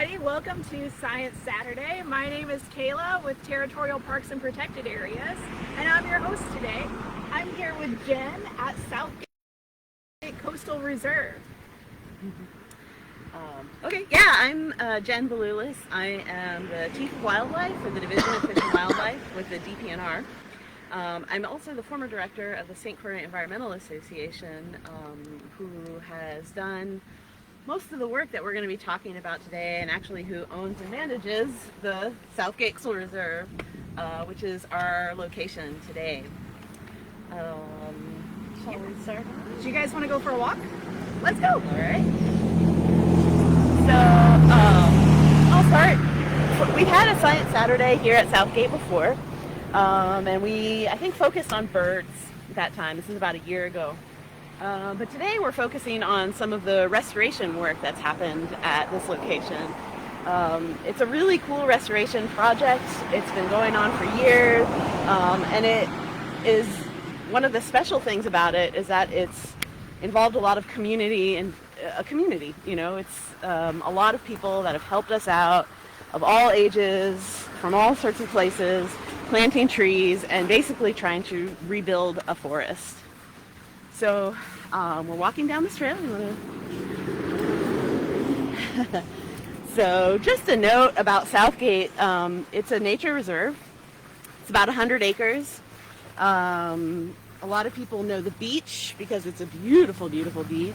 everybody. Welcome to Science Saturday. My name is Kayla with Territorial Parks and Protected Areas, and I'm your host today. I'm here with Jen at Southgate Coastal Reserve. I'm Jen Balulis. I am the Chief of Wildlife for the Division of Fish and Wildlife with the DPNR. I'm also the former director of the St. Croix Environmental Association, who has done most of the work that we're going to be talking about today, and actually who owns and manages the Southgate Coastal Reserve, which is our location today. Shall we start? Do you guys want to go for a walk? Let's go. All right. So I'll start. We've had a Science Saturday here at Southgate before, and I think focused on birds at that time. This is about a year ago. But today we're focusing on some of the restoration work that's happened at this location. It's a really cool restoration project. It's been going on for years, and it is one of the special things about it is that it's involved a lot of community and a community. You know, it's a lot of people that have helped us out of all ages, from all sorts of places, planting trees and basically trying to rebuild a forest. So we're walking down this trail. So just a note about Southgate, it's a nature reserve. It's about 100 acres. A lot of people know the beach because it's a beautiful, beautiful beach,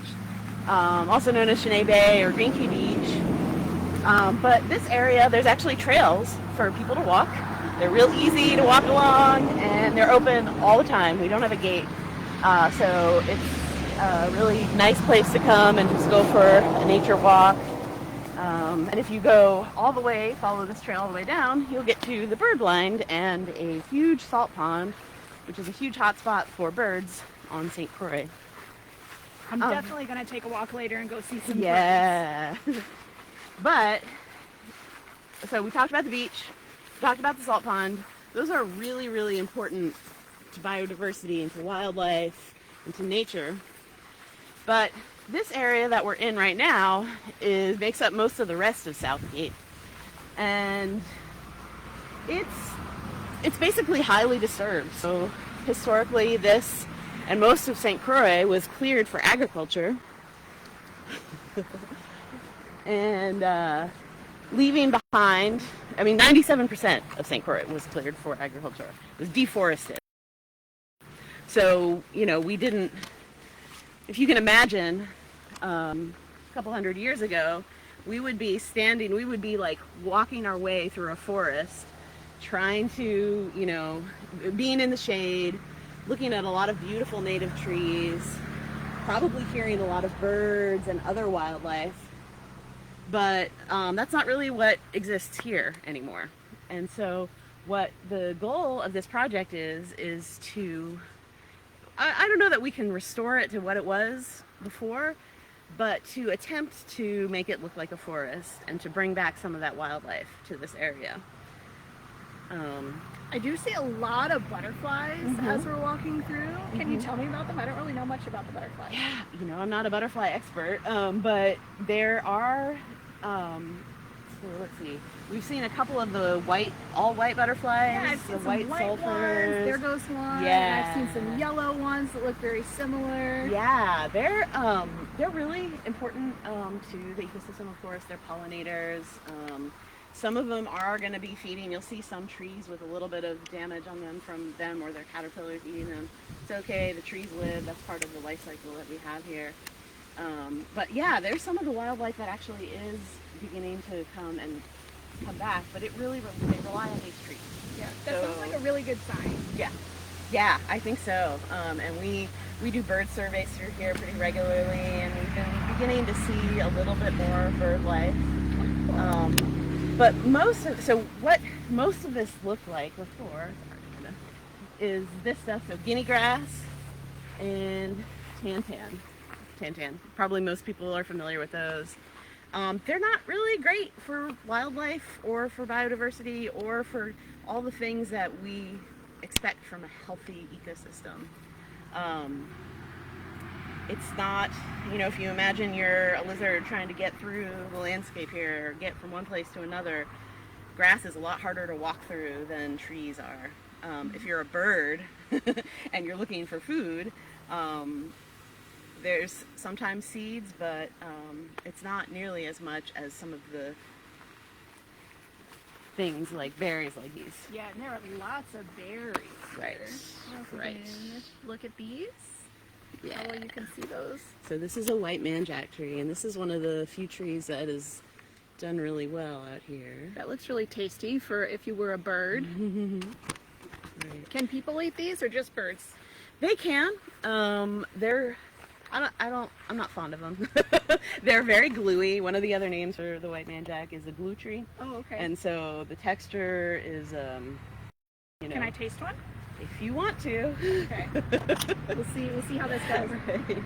also known as Cheney Bay or Green Key Beach. But this area, there's actually trails for people to walk. They're real easy to walk along, and they're open all the time. We don't have a gate. So it's a really nice place to come and just go for a nature walk. And if you go all the way, follow this trail all the way down, you'll get to the bird blind and a huge salt pond, which is a huge hotspot for birds on St. Croix. I'm definitely going to take a walk later and go see some birds. Yeah. But, so we talked about the beach, talked about the salt pond. Those are really, really important to biodiversity and to wildlife and to nature. But this area that we're in right now makes up most of the rest of Southgate. And it's basically highly disturbed. So historically this and most of St. Croix was cleared for agriculture. And leaving behind, 97% of St. Croix was cleared for agriculture. It was deforested. So, we didn't, if you can imagine, a couple hundred years ago, we would be like walking our way through a forest, trying to, being in the shade, looking at a lot of beautiful native trees, probably hearing a lot of birds and other wildlife. But that's not really what exists here anymore. And so what the goal of this project is to, I don't know that we can restore it to what it was before, but to attempt to make it look like a forest and to bring back some of that wildlife to this area. I do see a lot of butterflies as we're walking through. Can you tell me about them? I don't really know much about the butterflies. Yeah, I'm not a butterfly expert, but there are, let's see, we've seen a couple of the all white butterflies, Yeah, I've seen the some white white sulfurs. ones. There goes one. Yeah. I've seen some yellow ones that look very similar. Yeah, they're really important to the ecosystem, of course. They're pollinators. Some of them are going to be feeding. You'll see some trees with a little bit of damage on them from them or their caterpillars eating them. It's okay, the trees live. That's part of the life cycle that we have here. But yeah, there's some of the wildlife that actually is beginning to come back, but they rely on these trees. Yeah, that sounds like a really good sign. Yeah, I think so. And we do bird surveys through here pretty regularly, and we've been beginning to see a little bit more bird life. But what most of this looked like before is this stuff. So guinea grass and tantan. Probably most people are familiar with those. They're not really great for wildlife or for biodiversity or for all the things that we expect from a healthy ecosystem. it's not, you know, if you imagine you're a lizard trying to get through the landscape here, or get from one place to another, grass is a lot harder to walk through than trees are. If you're a bird and you're looking for food, there's sometimes seeds, but it's not nearly as much as some of the things like berries like these. Yeah, and there are lots of berries. Right. Right. Look at these. Yeah. How well you can see those. So this is a white man-jack tree, and this is one of the few trees that is done really well out here. That looks really tasty for if you were a bird. Right. Can people eat these or just birds? They can. I'm not fond of them. They're very gluey. One of the other names for the white man-jack is a glue tree. Oh, okay. And so the texture is, you know. Can I taste one? If you want to. Okay. We'll see how this goes. Right.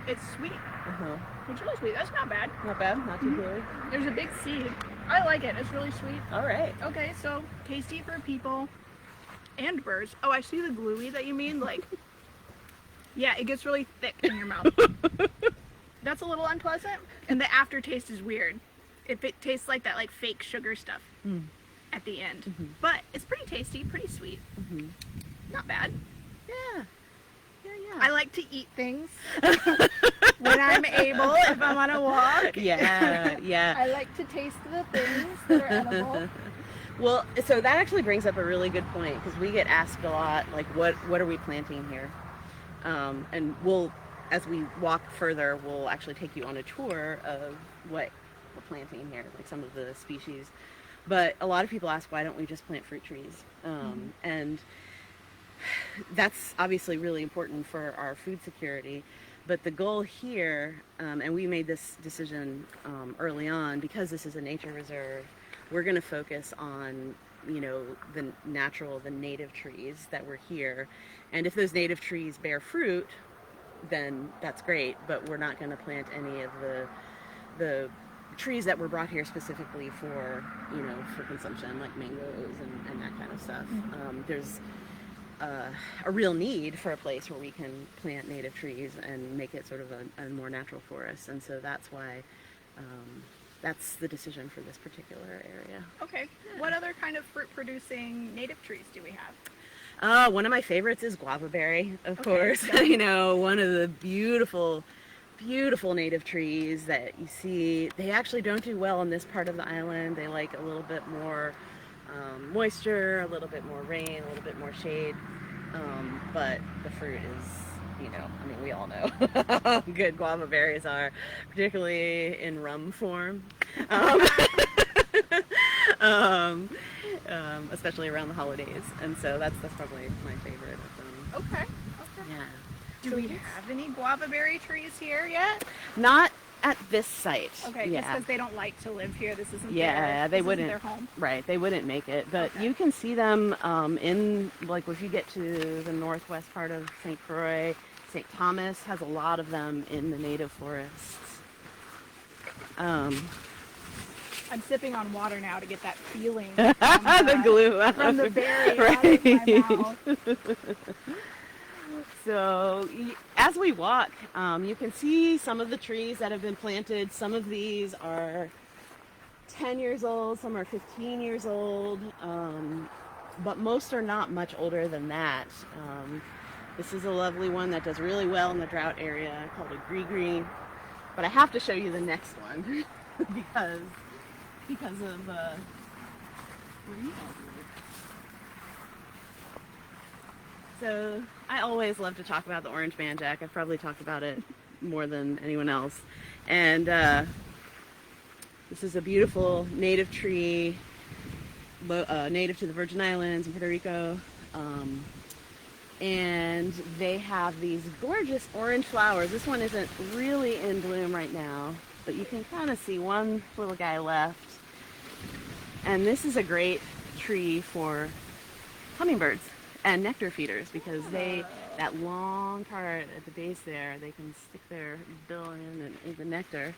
It's sweet. Uh-huh. It's really sweet. That's not bad. Not bad. Not too good. There's a big seed. I like it. It's really sweet. All right. Okay, so tasty for people and birds. Oh, I see the gluey that you mean. Like, yeah, it gets really thick in your mouth. That's a little unpleasant. And the aftertaste is weird. If it tastes like that, like fake sugar stuff at the end. Mm-hmm. But it's pretty tasty, pretty sweet. Mm-hmm. Not bad. Yeah. I like to eat things when I'm able, if I'm on a walk. Yeah, yeah. I like to taste the things that are edible. Well, so that actually brings up a really good point, because we get asked a lot, like, what are we planting here? And as we walk further, we'll actually take you on a tour of what we're planting here, like some of the species. But a lot of people ask, why don't we just plant fruit trees? And that's obviously really important for our food security. But the goal here, and we made this decision early on, because this is a nature reserve, we're going to focus on, you know, the native trees that were here. And if those native trees bear fruit, then that's great. But we're not going to plant any of the trees that were brought here specifically for, you know, for consumption, like mangoes and that kind of stuff. There's a real need for a place where we can plant native trees and make it sort of a more natural forest. And so that's why that's the decision for this particular area. Okay. Yeah. What other kind of fruit-producing native trees do we have? One of my favorites is guava berry, of course. Yeah. You know, one of the beautiful native trees that you see. They actually don't do well in this part of the island. They like a little bit more moisture, a little bit more rain, a little bit more shade. But the fruit is, you know, I mean, we all know how good guava berries are, particularly in rum form. Especially around the holidays. And so that's probably my favorite of them. Okay. Yeah. Do we have any guava berry trees here yet? Not at this site. Okay, yeah. just because they don't like to live here. This isn't they wouldn't. Their home. Right, they wouldn't make it. But Okay. you can see them in, like, if you get to the northwest part of St. Croix, St. Thomas has a lot of them in the native forests. I'm sipping on water now to get that feeling. The glue from the berry out of my mouth. So as we walk, you can see some of the trees that have been planted. Some of these are 10 years old, some are 15 years old, but most are not much older than that. This is a lovely one that does really well in the drought area called a green. But I have to show you the next one because of So I always love to talk about the orange man-jack. I've probably talked about it more than anyone else. And this is a beautiful native tree, native to the Virgin Islands and Puerto Rico. And they have these gorgeous orange flowers. This one isn't really in bloom right now, but you can kind of see one little guy left. And this is a great tree for hummingbirds and nectar feeders, because that long part at the base there, they can stick their bill in and eat the nectar.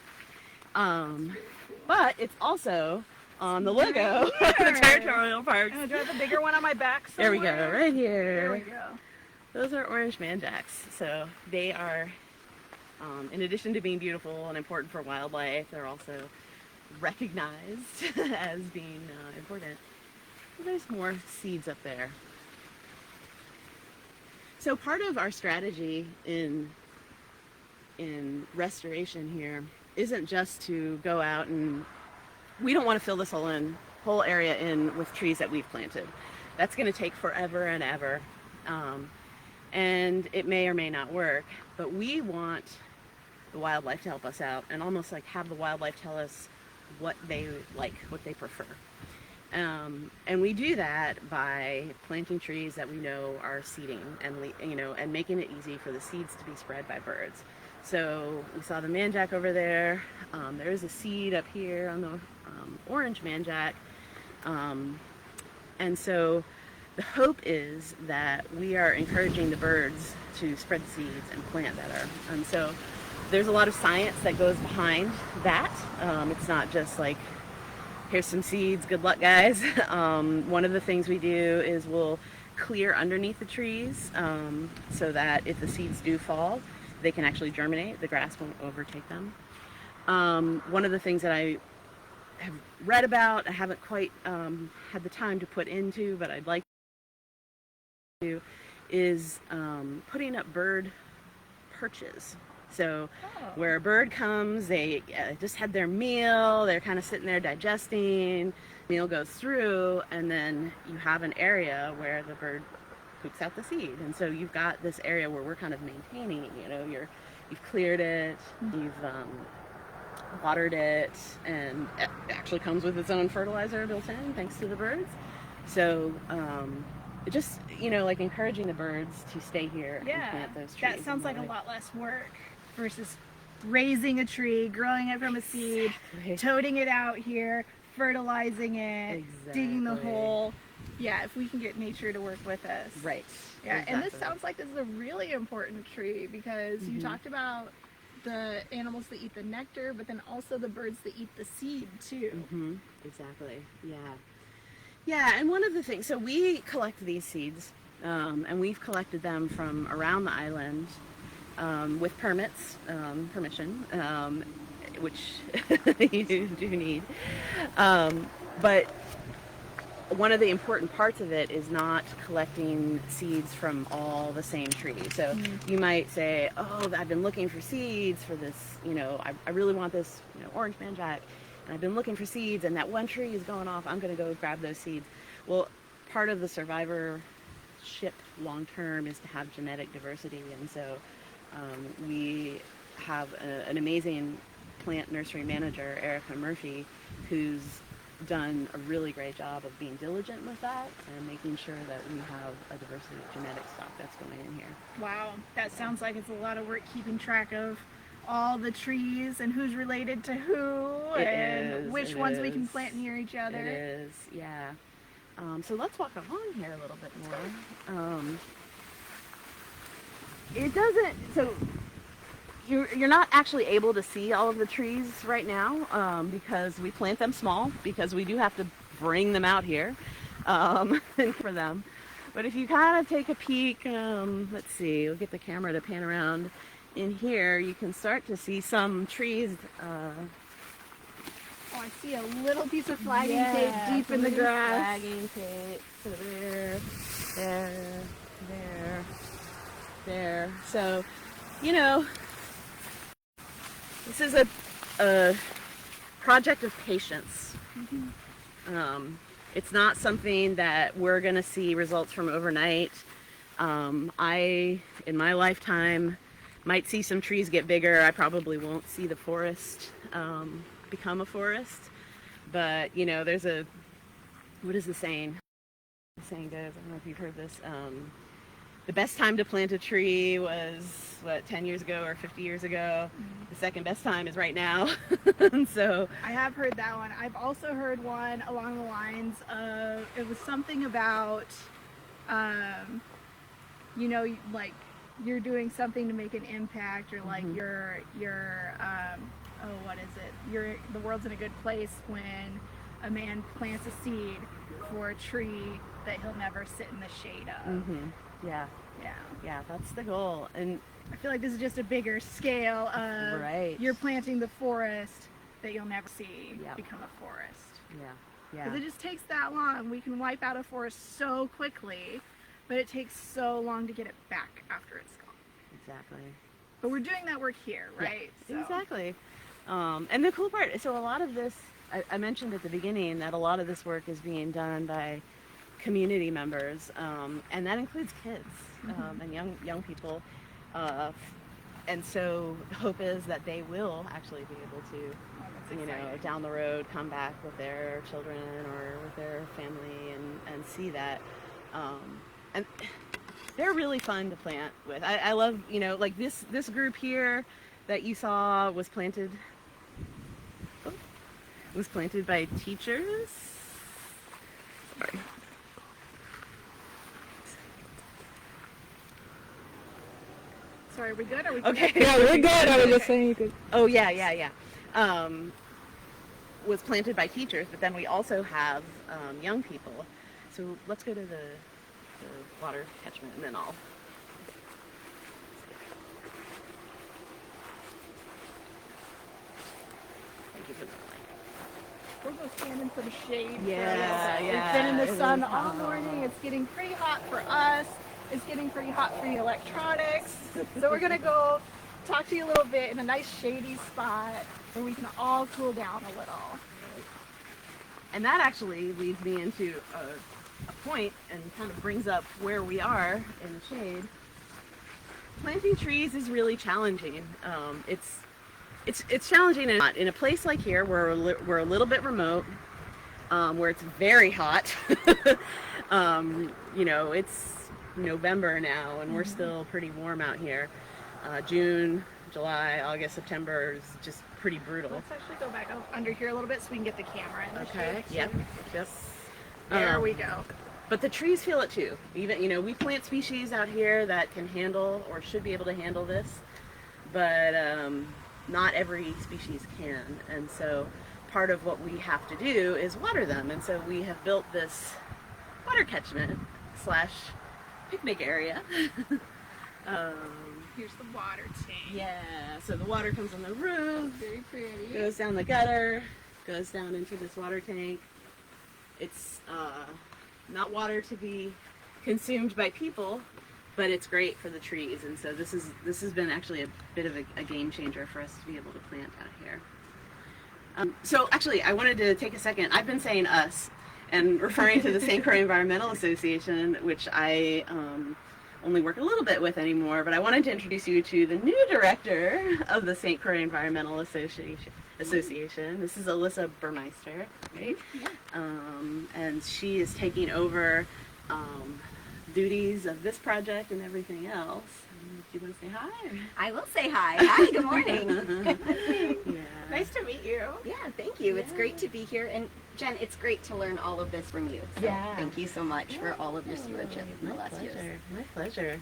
But it's also on the logo of the territorial parks. Do I have a bigger one on my back There somewhere? we go, right here. There we go. Those are orange manjacks. So they are, in addition to being beautiful and important for wildlife, they're also recognized as being important. Well, there's more seeds up there. So part of our strategy in restoration here isn't just to go out and we don't want to fill this whole area in with trees that we've planted. That's going to take forever and ever, and it may or may not work. But we want the wildlife to help us out, and almost like have the wildlife tell us what they like, what they prefer. And we do that by planting trees that we know are seeding, and making it easy for the seeds to be spread by birds. So we saw the manjack over there. There's a seed up here on the orange manjack. And so the hope is that we are encouraging the birds to spread the seeds and plant better. And so there's a lot of science that goes behind that. It's not just like, here's some seeds, good luck guys. One of the things we do is we'll clear underneath the trees so that if the seeds do fall, they can actually germinate. The grass won't overtake them. One of the things that I have read about, I haven't quite had the time to put into, but I'd like to, is putting up bird perches. So where a bird comes, they just had their meal, they're kind of sitting there digesting, meal goes through, and then you have an area where the bird poops out the seed. And so you've got this area where we're kind of maintaining, you've cleared it, you've watered it, and it actually comes with its own fertilizer built in thanks to the birds. So just like encouraging the birds to stay here and plant those trees. That sounds like a lot less work versus raising a tree, growing it from a seed, toting it out here, fertilizing it, digging the hole. Yeah, if we can get nature to work with us. Right. Yeah, and this sounds like this is a really important tree because you talked about the animals that eat the nectar, but then also the birds that eat the seed too. Exactly. Yeah, and one of the things, so we collect these seeds, and we've collected them from around the island with permission, which you do need. But one of the important parts of it is not collecting seeds from all the same tree. So you might say, oh, I've been looking for seeds for this, I really want this orange manjack, and I've been looking for seeds, and that one tree is going off, I'm going to go grab those seeds. Well, part of the survivorship long term is to have genetic diversity, and so we have an amazing plant nursery manager, Erica Murphy, who's done a really great job of being diligent with that and making sure that we have a diversity of genetic stock that's going in here. Wow, that sounds like it's a lot of work keeping track of all the trees and who's related to who and which ones we can plant near each other. It is, yeah. So let's walk along here a little bit more. It doesn't, so you're not actually able to see all of the trees right now because we plant them small, because we do have to bring them out here for them. But if you kind of take a peek, let's see, we'll get the camera to pan around. In here, you can start to see some trees. Oh, I see a little piece of flagging tape deep in the grass. Flagging tape. So there. So, this is a project of patience. It's not something that we're going to see results from overnight. I, in my lifetime, might see some trees get bigger. I probably won't see the forest become a forest. But, there's what is the saying? The saying goes, I don't know if you've heard this, the best time to plant a tree was, 10 years ago or 50 years ago. The second best time is right now. And so I have heard that one. I've also heard one along the lines of, it was something about, like you're doing something to make an impact, or like you're what is it? The world's in a good place when a man plants a seed for a tree that he'll never sit in the shade of. Yeah. Yeah. Yeah, that's the goal. And I feel like this is just a bigger scale of right. you're planting the forest that you'll never see Yep. become a forest. Yeah. Because Yeah. it just takes that long. We can wipe out a forest so quickly, but it takes so long to get it back after it's gone. Exactly. But we're doing that work here, right? Yeah, exactly. And the cool part, so a lot of this, I mentioned at the beginning that a lot of this work is being done by community members, and that includes kids and young people. And so the hope is that they will actually be able to, down the road, come back with their children or with their family and see that. And they're really fun to plant with. I love, like this group here that you saw was planted by teachers. Sorry. Sorry, are we good? Are we Okay. Yeah, we're good. I was just saying you could. Oh, yeah. Was planted by teachers, but then we also have young people. So let's go to the water catchment, and then I'll... Thank you for the light. We'll go stand in some shade. Yeah, We've been in the it sun is all hot. morning. It's getting pretty hot for us. It's getting pretty hot for the electronics. So we're gonna go talk to you a little bit in a nice shady spot where we can all cool down a little. And that actually leads me into a point and kind of brings up where we are in the shade. Planting trees is really challenging. It's challenging in a place like here where we're a little bit remote, where it's very hot. It's November now and we're still pretty warm out here. June, July, August, September is just pretty brutal. Let's actually go back up under here a little bit so we can get the camera in the shade. Yep. There we go. But the trees feel it too. Even, we plant species out here that can handle or should be able to handle this, but not every species can. And so part of what we have to do is water them. And so we have built this water catchment / picnic area. Here's the water tank. Yeah, so the water comes on the roof, Very pretty. goes down the gutter, goes down into this water tank. It's not water to be consumed by people, but it's great for the trees. And so this has been actually a bit of a game changer for us to be able to plant out here. So actually, I wanted to take a second. I've been saying us and referring to the St. Croix Environmental Association, which I only work a little bit with anymore, but I wanted to introduce you to the new director of the St. Croix Environmental Association. This is Alyssa Burmeister, right? Yeah. And she is taking over duties of this project and everything else. Do you want to say hi? I will say hi. Hi, good morning. Yeah. Nice to meet you. Yeah, thank you. It's great to be here. And Jen, it's great to learn all of this from you. So Yeah. thank you so much for all of your stewardship in the last years. My pleasure.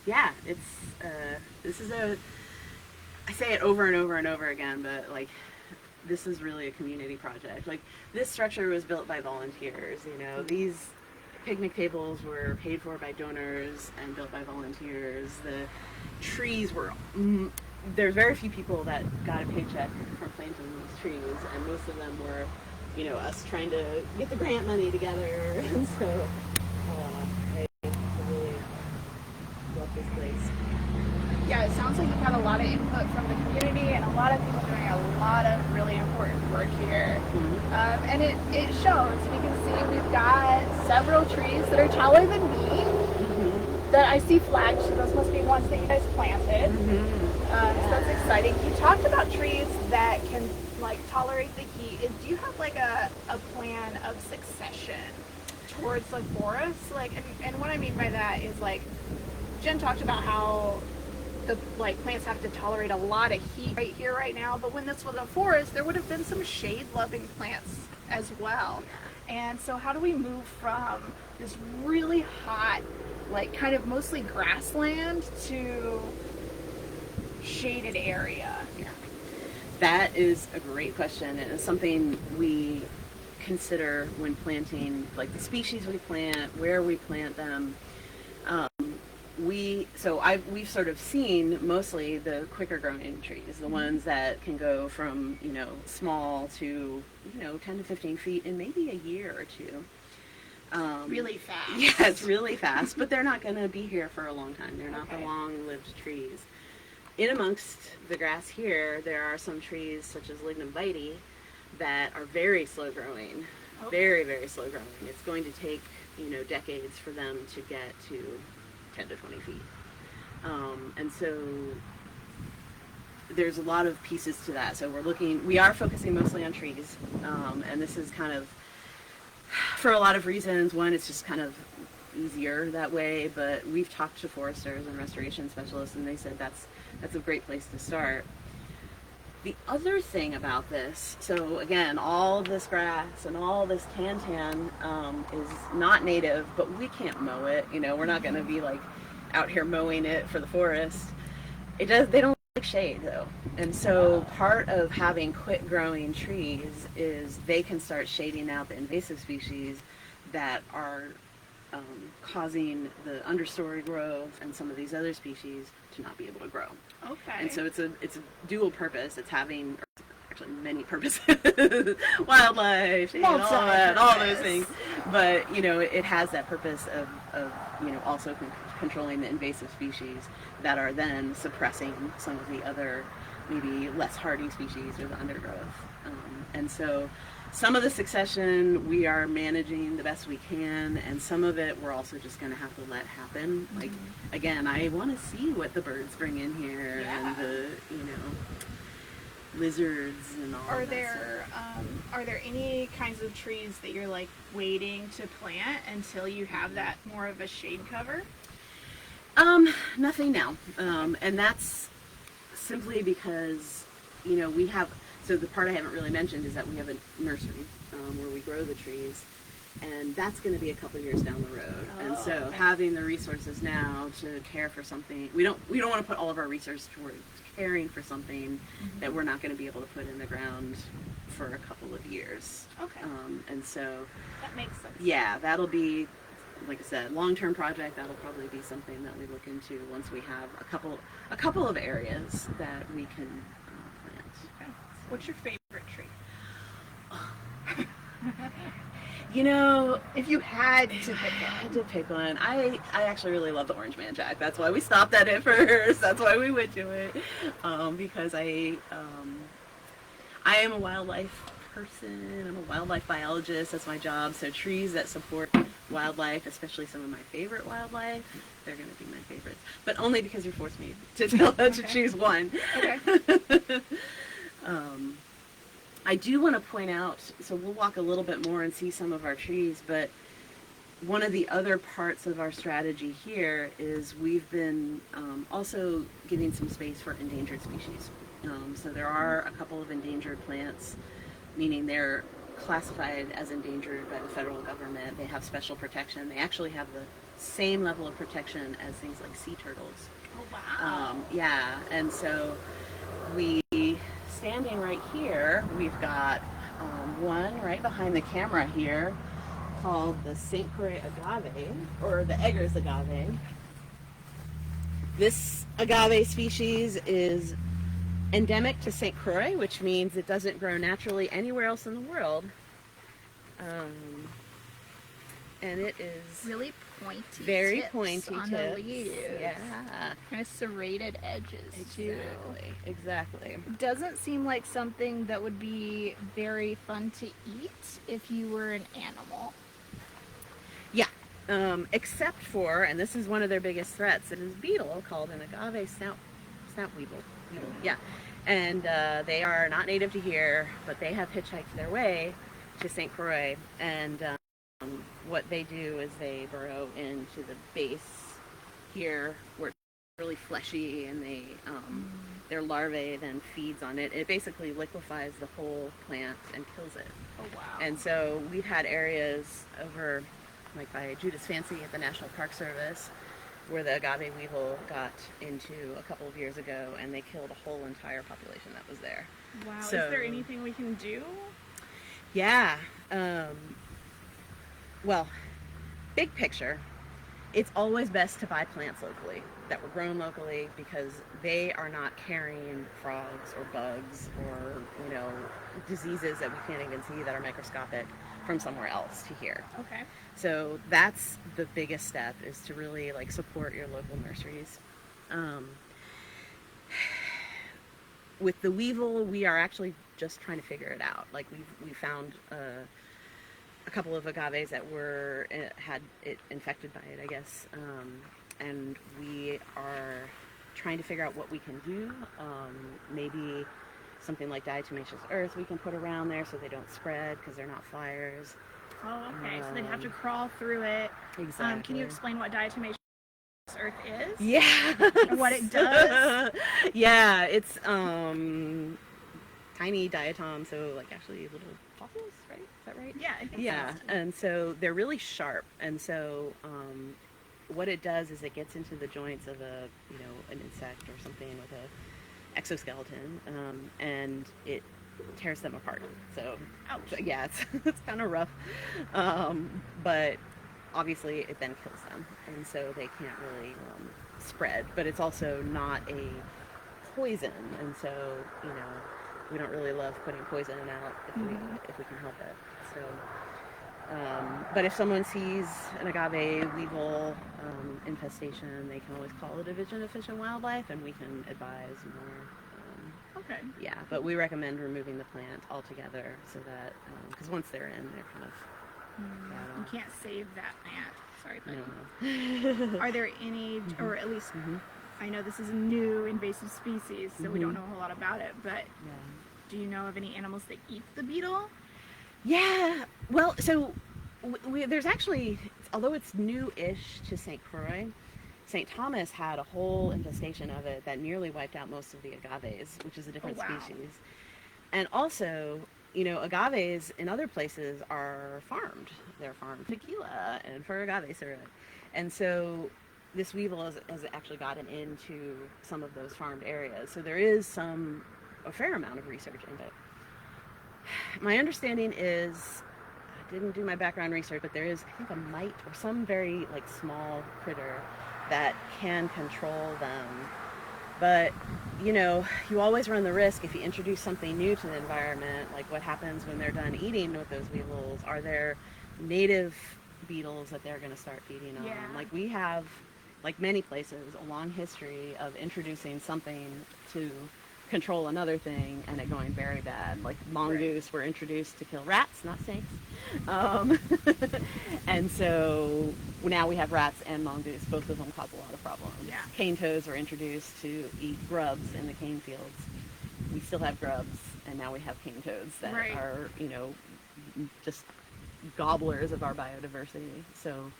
Yeah. This is I say it over and over and over again, but this is really a community project. This structure was built by volunteers, these picnic tables were paid for by donors and built by volunteers. The trees were, there's very few people that got a paycheck from planting these trees, and most of them were, us trying to get the grant money together. And so I really love this place. Yeah, it sounds like you've got a lot of input from the community and a lot of people doing a lot of really important work here. And it shows. We can see we've got several trees that are taller than me that I see flagged. So those must be ones that you guys planted. So that's exciting. You talked about trees that can tolerate the heat. Do you have a plan of succession towards the forest? And what I mean by that is Jen talked about how the plants have to tolerate a lot of heat right here right now, but when this was a forest there would have been some shade loving plants as well. And so how do we move from this really hot kind of mostly grassland to shaded area? That is a great question, and it's something we consider when planting, like the species we plant, where we plant them. We've sort of seen mostly the quicker growing trees, the ones that can go from, small to, 10 to 15 feet in maybe a year or two. Really fast. Yes, really fast, but they're not going to be here for a long time. They're not the long-lived trees. In amongst the grass here, there are some trees such as lignum vitae that are very slow growing, very, very slow growing. It's going to take, decades for them to get to 10 to 20 feet. And so there's a lot of pieces to that. So we are focusing mostly on trees. And this is kind of, for a lot of reasons. One, it's just kind of easier that way, but we've talked to foresters and restoration specialists, and they said that's a great place to start. The other thing about this, so again, all this grass and all this tan is not native, but we can't mow it. We're not going to be like out here mowing it for the forest. They don't like shade though, and so part of having quick growing trees is they can start shading out the invasive species that are causing the understory growth and some of these other species to not be able to grow. Okay. And so it's a dual purpose. It's having actually many purposes, wildlife, and all those things. But it has that purpose of also controlling the invasive species that are then suppressing some of the other maybe less hardy species or the undergrowth. And so some of the succession we are managing the best we can, and some of it we're also just going to have to let happen. Like, again, I want to see what the birds bring in here and the, lizards and all Are that there are there any kinds of trees that you're like waiting to plant until you have that more of a shade cover? Nothing now. And that's simply because, we have, so the part I haven't really mentioned is that we have a nursery where we grow the trees, and that's going to be a couple years down the road. And so having the resources now to care for something, we don't want to put all of our resources towards caring for something that we're not going to be able to put in the ground for a couple of years. Okay. And so That makes sense. yeah, that'll be, like I said, long-term project. That'll probably be something that we look into once we have a couple of areas that we can plant. Okay. What's your favorite tree? If you had to pick one, I actually really love the orange man jack. That's why we stopped at it first. That's why we went to it, because I am a wildlife person. I'm a wildlife biologist. That's my job. So trees that support wildlife, especially some of my favorite wildlife, they're going to be my favorites. But only because you forced me to choose one. Okay. I do want to point out, so we'll walk a little bit more and see some of our trees, but one of the other parts of our strategy here is we've been also giving some space for endangered species. So there are a couple of endangered plants, meaning they're classified as endangered by the federal government. They have special protection. They actually have the same level of protection as things like sea turtles. Oh, wow. Yeah, and so standing right here, we've got one right behind the camera here called the St. Croix agave, or the Eggers agave. This agave species is endemic to St. Croix, which means it doesn't grow naturally anywhere else in the world. And it is Really pointy very tips pointy on tips. the leaves. Yeah, Kind of serrated edges too. exactly. Doesn't seem like something that would be very fun to eat if you were an animal. Yeah, except for, and this is one of their biggest threats, it is a beetle called an agave snout weevil. Yeah, and they are not native to here, but they have hitchhiked their way to St. Croix, and what they do is they burrow into the base here where it's really fleshy, and their larvae then feeds on it. It basically liquefies the whole plant and kills it. Oh wow. And so we've had areas over, like by Judas Fancy at the National Park Service, where the agave weevil got into a couple of years ago, and they killed a whole entire population that was there. Wow. So- Is there anything we can do? Yeah. Well, big picture, it's always best to buy plants locally that were grown locally because they are not carrying frogs or bugs or, diseases that we can't even see that are microscopic from somewhere else to here. Okay. So that's the biggest step, is to really like support your local nurseries. With the weevil, we are actually just trying to figure it out. Like we found a couple of agaves that had it infected by it, I guess, and we are trying to figure out what we can do. Maybe something like diatomaceous earth we can put around there so they don't spread because they're not flyers. Oh, okay. So they'd have to crawl through it. Exactly. Can you explain what diatomaceous earth is? Yeah. And what it does? Yeah, it's tiny diatom, so like actually little fossils, right? Is that right? Yeah, I think Yeah, so. and so they're really sharp, and so what it does is it gets into the joints of an insect or something with a exoskeleton, and it tears them apart. So, Ouch. yeah, it's kind of rough, but obviously it then kills them, and so they can't really spread. But it's also not a poison, and so we don't really love putting poison out if we can help it. So, but if someone sees an agave weevil infestation, they can always call the Division of Fish and Wildlife, and we can advise more. Okay. Yeah, but we recommend removing the plant altogether so that, because once they're in, they're kind of You can't save that plant. Sorry, but no. are there any, or at least I know this is a new invasive species, so we don't know a whole lot about it, but do you know of any animals that eat the beetle? Yeah, well, so there's actually, although it's new-ish to St. Croix, St. Thomas had a whole infestation of it that nearly wiped out most of the agaves, which is a different species. And also, agaves in other places are farmed. They're farmed for tequila and for agave syrup. And so this weevil has actually gotten into some of those farmed areas. So there is a fair amount of research into it. My understanding is, I didn't do my background research, but there is, I think, a mite or some very small critter that can control them. But, you always run the risk if you introduce something new to the environment, like what happens when they're done eating with those weevils. Are there native beetles that they're going to start feeding on? Yeah. Like we have, like many places, a long history of introducing something to control another thing and it going very bad. Like mongoose were introduced to kill rats, not snakes. And so now we have rats and mongoose. Both of them cause a lot of problems. Yeah. Cane toads were introduced to eat grubs in the cane fields. We still have grubs, and now we have cane toads that are, just gobblers of our biodiversity. So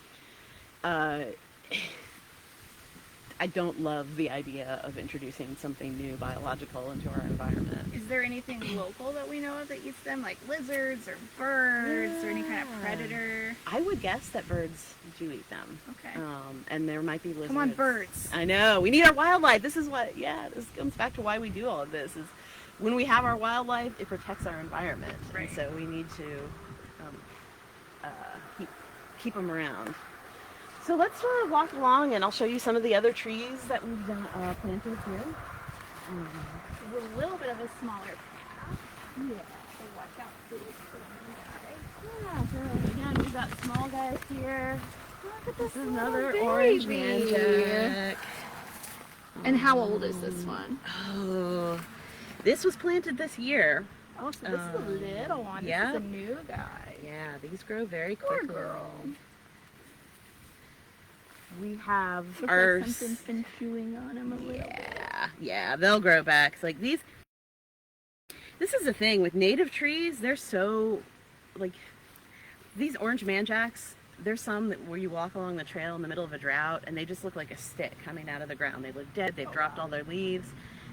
I don't love the idea of introducing something new biological into our environment. Is there anything local that we know of that eats them, like lizards or birds or any kind of predator? I would guess that birds do eat them. Okay. And there might be lizards. Come on, birds. I know. We need our wildlife. This comes back to why we do all of this. Is when we have our wildlife, it protects our environment. Right. And so we need to keep them around. So let's walk along, and I'll show you some of the other trees that we've planted here. It's a little bit of a smaller path. Yeah. So watch out for these guys. Yeah. Again, we've got small guys here. Look at this Another little orange baby. manjack. And how old is this one? Oh, this was planted this year. Oh, so this is a little one. Yeah. This is a new guy. Yeah, these grow very Poor quickly. girl. We have Looks our like something's been chewing on him a little bit. yeah, they'll grow back. It's like these. This is the thing with native trees. They're so these orange manjacks. There's some where you walk along the trail in the middle of a drought, and they just look like a stick coming out of the ground. They look dead. They've dropped all their leaves.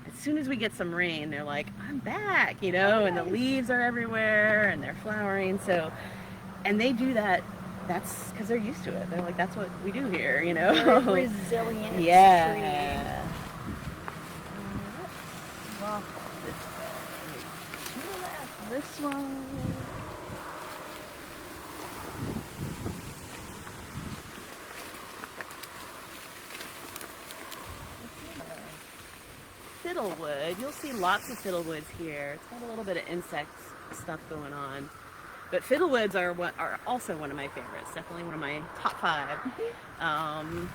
As soon as we get some rain, they're like, I'm back, and the leaves are everywhere, and they're flowering. So, and they do that. That's because they're used to it. They're like, that's what we do here, Very resilient Yeah. tree. This one. fiddlewood. You'll see lots of fiddlewoods here. It's got a little bit of insect stuff going on. But fiddlewoods are also one of my favorites. Definitely one of my top 5.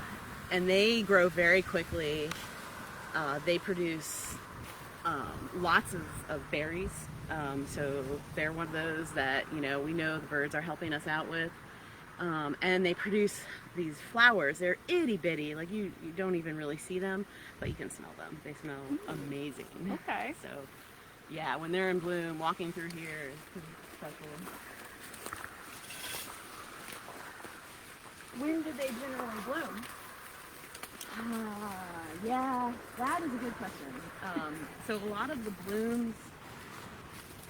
And they grow very quickly. They produce lots of berries. So they're one of those that, we know the birds are helping us out with. And they produce these flowers. They're itty bitty, like you don't even really see them, but you can smell them. They smell amazing. Okay. So yeah, when they're in bloom, walking through here is special. When do they generally bloom? Yeah, that is a good question. So a lot of the blooms,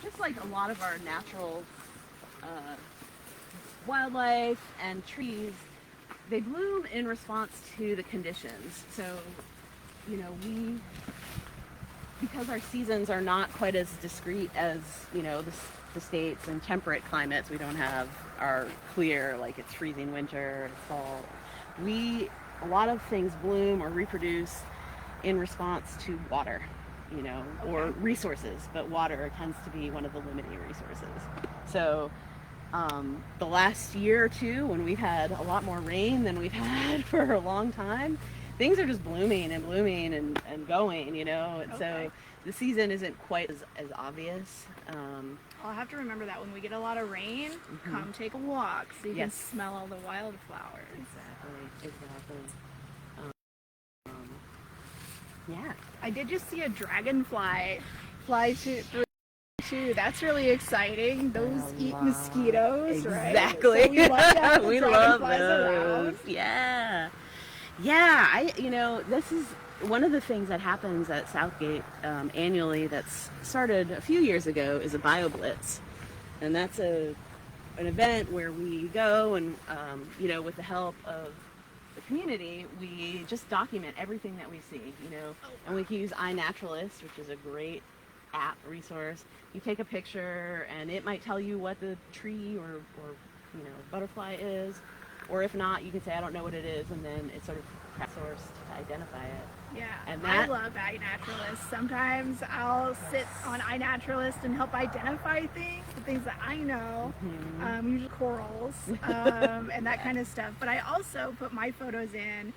just like a lot of our natural wildlife and trees, they bloom in response to the conditions. So, because our seasons are not quite as discrete as, the States and temperate climates, we don't have our clear, like it's freezing winter, it's fall. A lot of things bloom or reproduce in response to water, or resources, but water tends to be one of the limiting resources. So the last year or two, when we've had a lot more rain than we've had for a long time, things are just blooming and going, and so the season isn't quite as obvious. I'll have to remember that when we get a lot of rain, come take a walk so you can smell all the wildflowers. Exactly. Yeah. I did just see a dragonfly fly through too. That's really exciting. Those eat mosquitoes, exactly. Right? So we love to have the we love those. around. Yeah. Yeah. This is one of the things that happens at Southgate annually. That's started a few years ago. Is a BioBlitz, and that's an event where we go and with the help of the community, we just document everything that we see, and we can use iNaturalist, which is a great app resource. You take a picture and it might tell you what the tree or butterfly is, or if not, you can say I don't know what it is, and then it's sort of crowdsourced to identify it. Yeah, and I love iNaturalist. Sometimes I'll sit on iNaturalist and help identify the things that I know, usually corals, and that kind of stuff. But I also put my photos in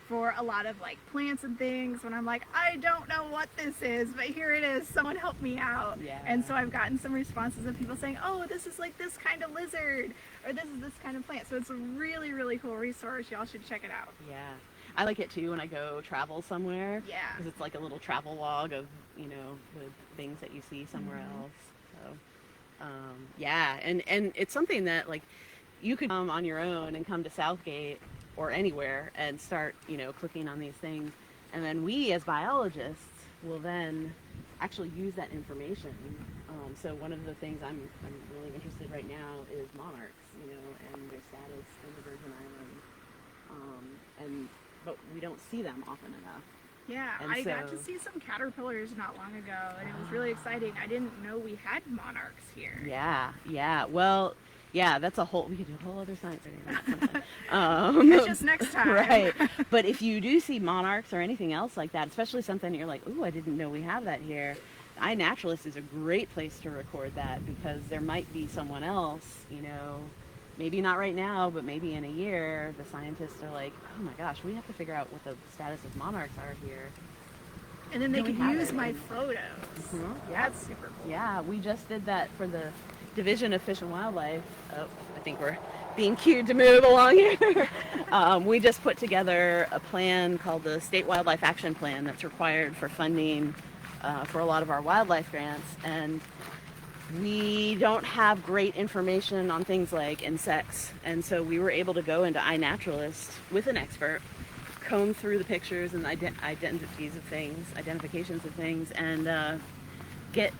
for a lot of like plants and things when I'm like, I don't know what this is, but here it is. Someone help me out. Yeah. And so I've gotten some responses of people saying, oh, this is like this kind of lizard, or this is this kind of plant. So it's a really, really cool resource. Y'all should check it out. Yeah. I like it too when I go travel somewhere. Yeah. Because it's like a little travel log of, the things that you see somewhere else. So, yeah. And it's something that like you could come on your own and come to Southgate or anywhere and start, clicking on these things. And then we as biologists will then actually use that information. So one of the things I'm really interested right now is monarchs, and their status in the Virgin Islands. But we don't see them often enough. Yeah, And I got so- to see some caterpillars not long ago, and it was really exciting. I didn't know we had monarchs here. Yeah. Well, yeah, we could do a whole other science video. It's just next time. Right. But if you do see monarchs or anything else like that, especially something you're like, ooh, I didn't know we have that here, iNaturalist is a great place to record that, because there might be someone else, maybe not right now, but maybe in a year, the scientists are like, oh my gosh, we have to figure out what the status of monarchs are here. And then they Do we can have use it? my photos. That's super cool. Yeah, we just did that for the Division of Fish and Wildlife. Oh, I think we're being cued to move along here. We just put together a plan called the State Wildlife Action Plan that's required for funding for a lot of our wildlife grants. And we don't have great information on things like insects. And so we were able to go into iNaturalist with an expert, comb through the pictures and identifications of things, and get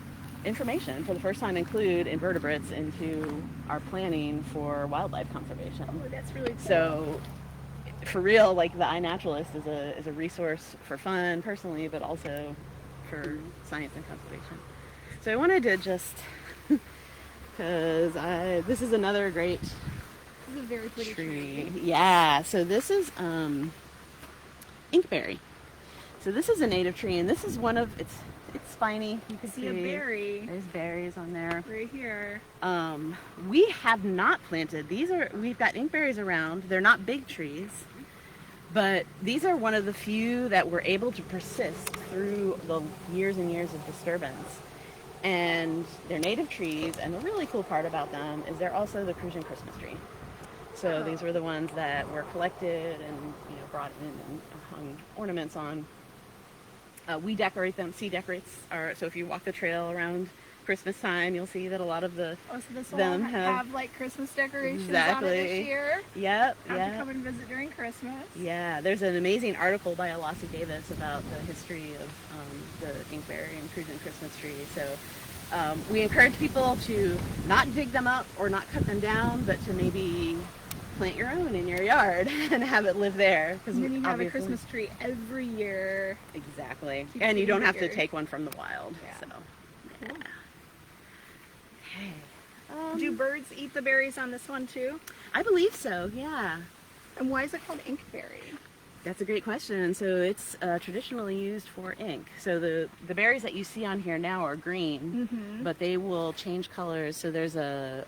information for the first time, include invertebrates into our planning for wildlife conservation. Oh, that's really cool. So for real, like the iNaturalist is a resource for fun personally, but also for science and conservation. So I wanted to just, because this is another great This is a very pretty tree. Yeah, so this is inkberry. So this is a native tree, and this is one of it's spiny. You can See a berry There's berries on there. right here. We have not planted. We've got inkberries around. They're not big trees, but these are one of the few that were able to persist through the years and years of disturbance. And they're native trees, and the really cool part about them is they're also the Prussian Christmas tree. So these were the ones that were collected and brought in and hung ornaments on. We decorate them. So if you walk the trail around Christmas time, you'll see that a lot of the So this will them have like Christmas decorations Exactly. on it this year. Yep. Have to come and visit during Christmas. Yeah, there's an amazing article by Alossi Davis about the history of the inkberry and Prussian Christmas tree. So we encourage people to not dig them up or not cut them down, but to maybe plant your own in your yard and have it live there. And then you have a Christmas tree every year. Exactly. Keeps And you don't have to bigger. take one from the wild. Yeah. So, yeah. Cool. Okay. Do birds eat the berries on this one too? I believe so, yeah. And why is it called inkberry? That's a great question. So it's traditionally used for ink. So the berries that you see on here now are green, but they will change colors. So there's a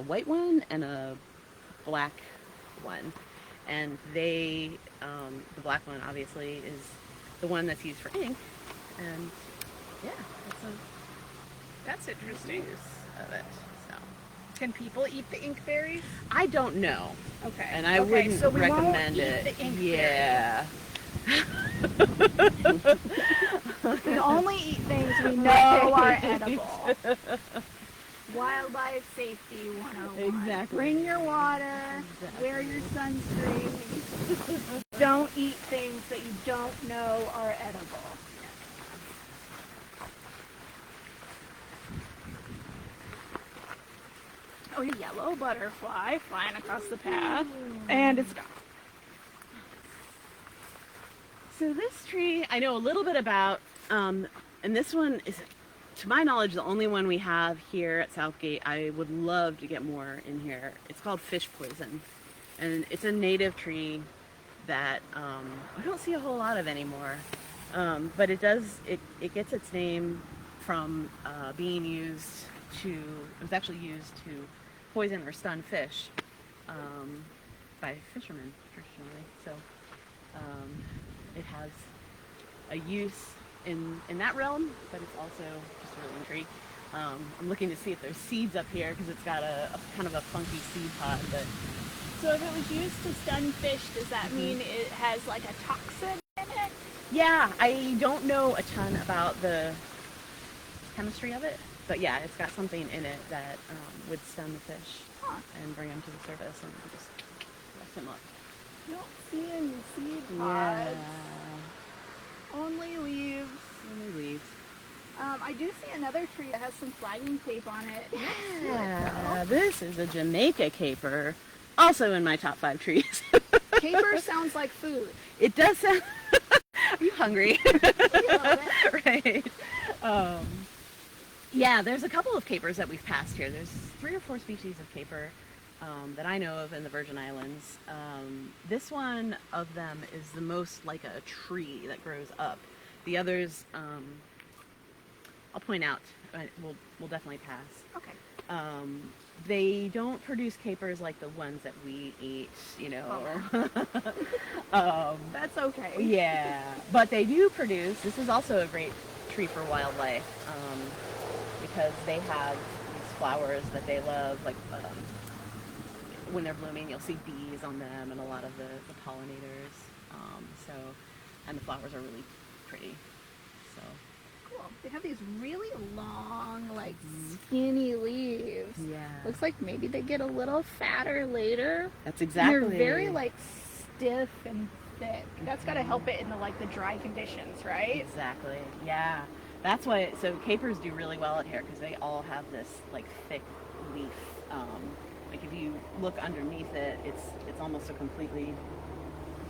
white one and a black one, and the black one obviously is the one that's used for ink, and yeah, That's that's interesting. use of it. So Can people eat the inkberries? I don't know, Okay. and I wouldn't so we recommend won't it. Eat the inkberry. Yeah. We only eat things we know are edible. Wildlife safety 101. Exactly. Bring your water, wear your sunscreen. Don't eat things that you don't know are edible. Oh, a yellow butterfly flying across the path, and it's gone. So this tree I know a little bit about, and this one is, to my knowledge, the only one we have here at Southgate. I would love to get more in here. It's called fish poison, and it's a native tree that I don't see a whole lot of anymore. But it gets its name from being used it was actually used to poison or stun fish by fishermen traditionally. So it has a use in that realm, but it's also just a really tree. I'm looking to see if there's seeds up here because it's got a kind of a funky seed pod. But So if it was used to stun fish, does that mean it has like a toxin in it? yeah, I don't know a ton about the chemistry of it, but yeah, it's got something in it that would stun the fish and bring them to the surface and just mess them up. I don't see any seed Yeah, pods. Only leaves. only leaves. I do see another tree that has some flagging tape on it. Yeah, this is a Jamaica caper, also in my top 5 trees. Caper sounds like food. It does sound. Are you hungry? A little bit. Right. Yeah, there's a couple of capers that we've passed here. There's 3 or 4 species of caper that I know of in the Virgin Islands. This one of them is the most like a tree that grows up. The others, I'll point out, we'll definitely pass. Okay. They don't produce capers like the ones that we eat, That's okay. Yeah, but they do produce, this is also a great tree for wildlife, because they have these flowers that they love, like when they're blooming you'll see bees on them and a lot of the pollinators, and the flowers are really pretty, so. Cool. They have these really long, like skinny leaves. Yeah. Looks like maybe they get a little fatter later. That's And exactly. they're very like stiff and thick. That's got to help it in the dry conditions, right? Exactly. Yeah. That's why. So capers do really well in here because they all have this like thick leaf. Like if you look underneath it, it's almost a completely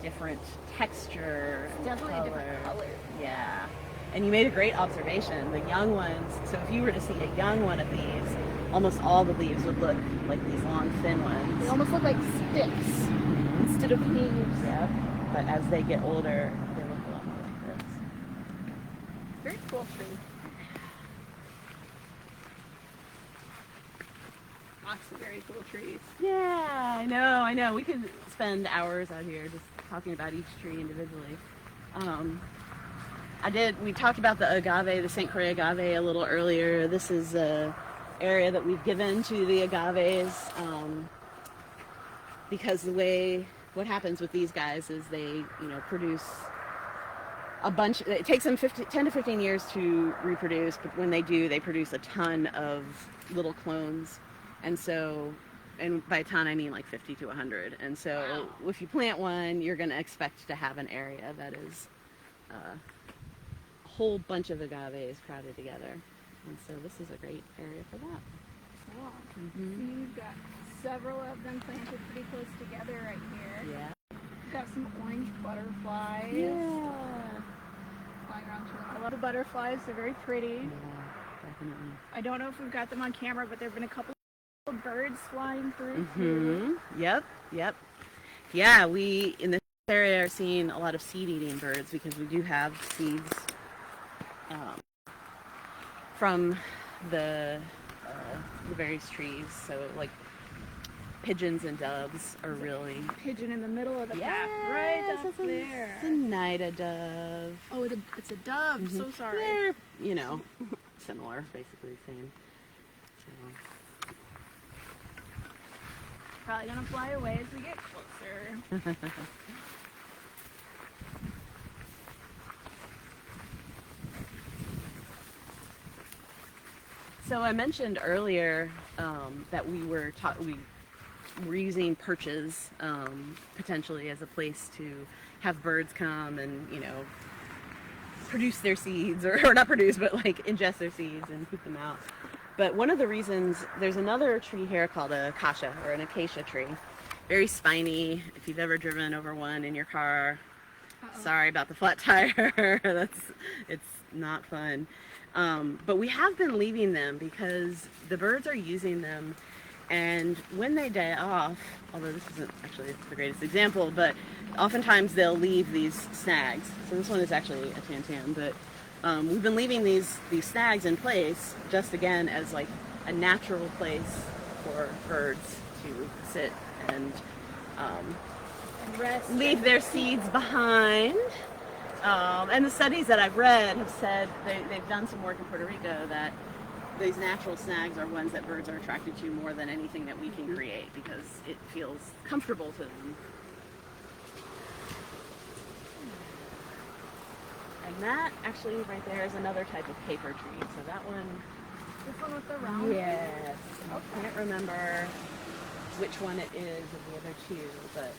different texture. And Definitely a different color. Yeah. And you made a great observation. The young ones. So if you were to see a young one of these, almost all the leaves would look like these long, thin ones. They almost look like sticks instead of leaves. Yeah. But as they get older, they look a lot more like Very cool tree. Lots of very cool trees. Yeah, I know. We could spend hours out here just talking about each tree individually. We talked about the agave, the St. Croix agave a little earlier. This is a area that we've given to the agaves because what happens with these guys is they, produce a bunch. It takes them 10 to 15 years to reproduce, but when they do, they produce a ton of little clones. And by a ton, I mean like 50 to 100. And so if you plant one, you're going to expect to have an area that is a whole bunch of agaves crowded together. And so this is a great area for that. Cool. So you've got several of them planted pretty close together right here. Yeah. You've got some orange butterflies. Yeah. Flying around to them. I love the butterflies. They're very pretty. Yeah, definitely. I don't know if we've got them on camera, but there have been a couple of birds flying through. too. Yep. Yeah, we in this area are seeing a lot of seed-eating birds because we do have seeds from the various trees. So like pigeons and doves are really Pigeon in the middle of the path, right up there. It's a Nida dove. Oh, it's a dove. So sorry. They're similar, basically the same. So. Probably gonna fly away as we get closer. So I mentioned earlier that we were using perches potentially as a place to have birds come and produce their seeds or not produce but like ingest their seeds and poop them out. But one of the reasons, there's another tree here called an acacia tree, very spiny. If you've ever driven over one in your car, sorry about the flat tire. It's not fun. But we have been leaving them because the birds are using them, and when they die off, although this isn't actually the greatest example, but oftentimes they'll leave these snags. So this one is actually a tantan, but we've been leaving these snags in place just again as like a natural place for birds to sit and Rest. leave their seeds behind. And the studies that I've read have said they've done some work in Puerto Rico that these natural snags are ones that birds are attracted to more than anything that we can create because it feels comfortable to them. And that actually right there is another type of paper tree. So that one, This one with the round. yes, I can't remember which one it is of the other two, but